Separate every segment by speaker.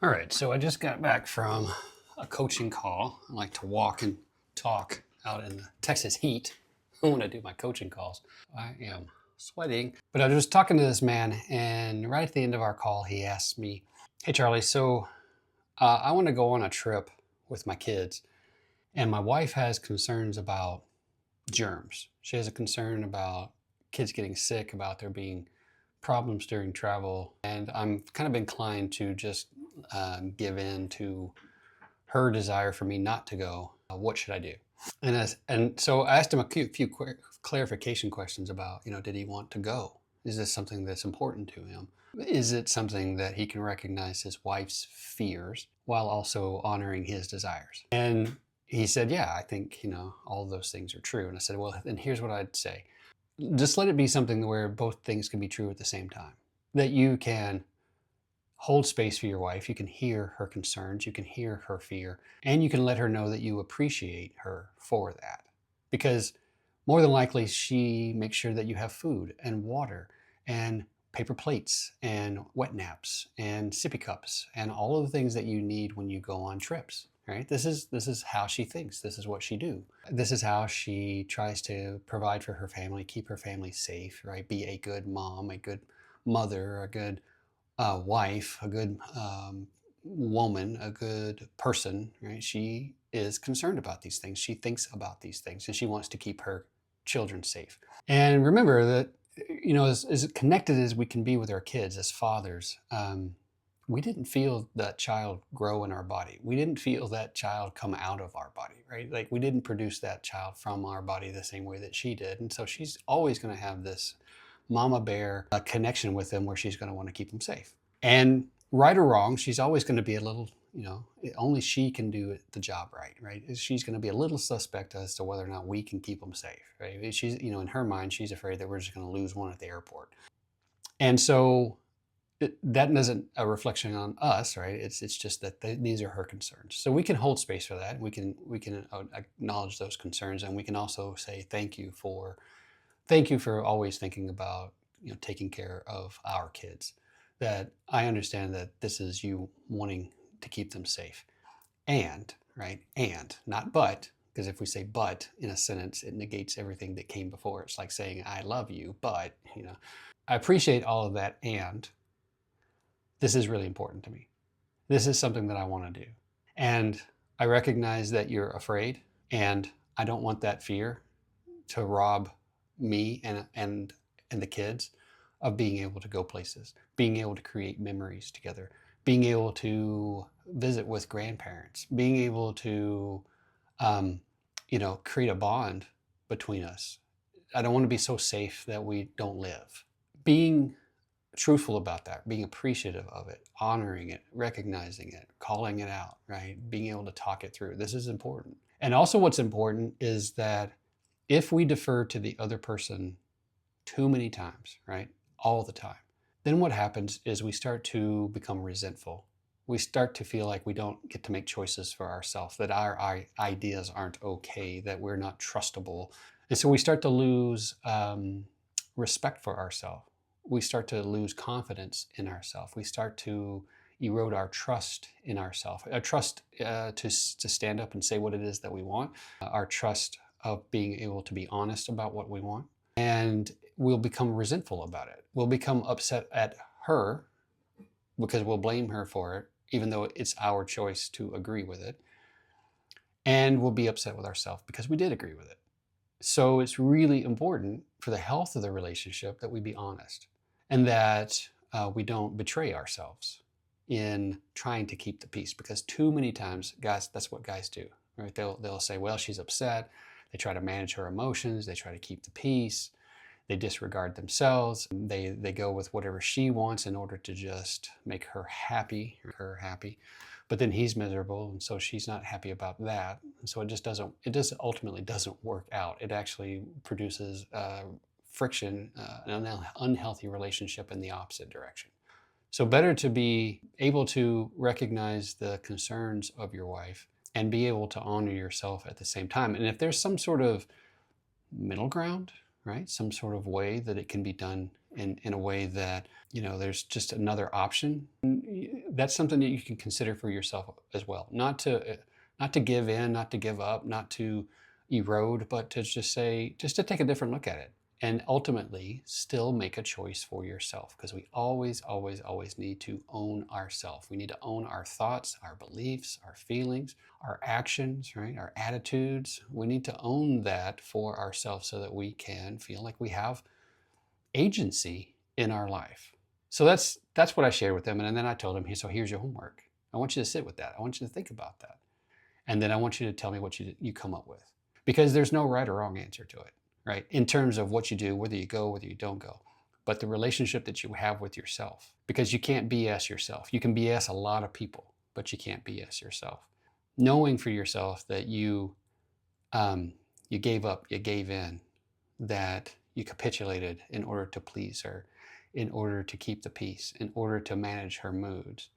Speaker 1: All right, so I just got back from a coaching call. I like to walk and talk out in the Texas heat when I do my coaching calls. I am sweating, but I was just talking to this man, and right at the end of our call, he asked me, "Hey, Charlie, so I want to go on a trip with my kids, and my wife has concerns about germs. She has a concern about kids getting sick, about there being problems during travel, and I'm kind of inclined to just give in to her desire for me not to go. What should I do?" And so I asked him a few clarification questions about, did he want to go? Is this something that's important to him? Is it something that he can recognize his wife's fears while also honoring his desires? And he said, yeah, I think, all of those things are true. And I said, well, then here's what I'd say. Just let it be something where both things can be true at the same time. That you can hold space for your wife, you can hear her concerns, you can hear her fear, and you can let her know that you appreciate her for that. Because more than likely, she makes sure that you have food and water and paper plates and wet naps and sippy cups and all of the things that you need when you go on trips. Right? This is how she thinks. This is what she do. This is how she tries to provide for her family, keep her family safe, right? Be a good mom, a good mother, a good wife, a good woman, a good person, right? She is concerned about these things. She thinks about these things, and she wants to keep her children safe. And remember that, as connected as we can be with our kids as fathers, we didn't feel that child grow in our body. We didn't feel that child come out of our body, right? Like we didn't produce that child from our body the same way that she did. And so she's always going to have this mama bear connection with them where she's going to want to keep them safe. And right or wrong, she's always going to be a little, only she can do the job right? She's going to be a little suspect as to whether or not we can keep them safe, right? She's, in her mind, she's afraid that we're just going to lose one at the airport. And so that isn't a reflection on us, right? It's just that these are her concerns. So we can hold space for that. We can acknowledge those concerns, and we can also say thank you for always thinking about taking care of our kids. That I understand that this is you wanting to keep them safe, and right, and not but. Because if we say but in a sentence, it negates everything that came before. It's like saying I love you, but I appreciate all of that, and this is really important to me. This is something that I want to do. And I recognize that you're afraid, and I don't want that fear to rob me and the kids of being able to go places, being able to create memories together, being able to visit with grandparents, being able to create a bond between us. I don't want to be so safe that we don't live. Being truthful about that, being appreciative of it, honoring it, recognizing it, calling it out, right? Being able to talk it through. This is important. And also what's important is that if we defer to the other person too many times, right? All the time, then what happens is we start to become resentful. We start to feel like we don't get to make choices for ourselves, that our ideas aren't okay, that we're not trustable. And so we start to lose respect for ourselves. We start to lose confidence in ourselves. We start to erode our trust in ourselves, our trust to stand up and say what it is that we want, our trust of being able to be honest about what we want. And we'll become resentful about it. We'll become upset at her because we'll blame her for it, even though it's our choice to agree with it. And we'll be upset with ourselves because we did agree with it. So it's really important for the health of the relationship that we be honest, and that we don't betray ourselves in trying to keep the peace. Because too many times, guys, that's what guys do, right? They'll say, well, she's upset. They try to manage her emotions. They try to keep the peace. They disregard themselves. They go with whatever she wants in order to just make her happy. But then he's miserable, and so she's not happy about that. And so it ultimately doesn't work out. It actually produces friction, an unhealthy relationship in the opposite direction. So better to be able to recognize the concerns of your wife and be able to honor yourself at the same time. And if there's some sort of middle ground, right, some sort of way that it can be done in a way that, you know, there's just another option. That's something that you can consider for yourself as well. Not to give in, not to give up, not to erode, but to just say, just to take a different look at it and ultimately still make a choice for yourself, because we always, always, always need to own ourselves. We need to own our thoughts, our beliefs, our feelings, our actions, right? Our attitudes. We need to own that for ourselves so that we can feel like we have agency in our life. So that's what I shared with them. And then I told them, so here's your homework. I want you to sit with that. I want you to think about that. And then I want you to tell me what you come up with. Because there's no right or wrong answer to it, right? In terms of what you do, whether you go, whether you don't go. But the relationship that you have with yourself. Because you can't BS yourself. You can BS a lot of people, but you can't BS yourself. Knowing for yourself that you gave up, you gave in, that you capitulated in order to please her, in order to keep the peace, in order to manage her moods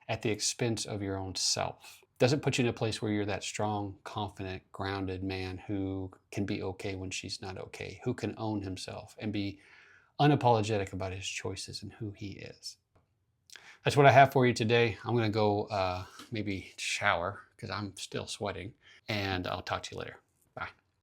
Speaker 1: at the expense of your own self. Doesn't put you in a place where you're that strong, confident, grounded man who can be okay when she's not okay, who can own himself and be unapologetic about his choices and who he is. That's what I have for you today. I'm going to go maybe shower because I'm still sweating, and I'll talk to you later.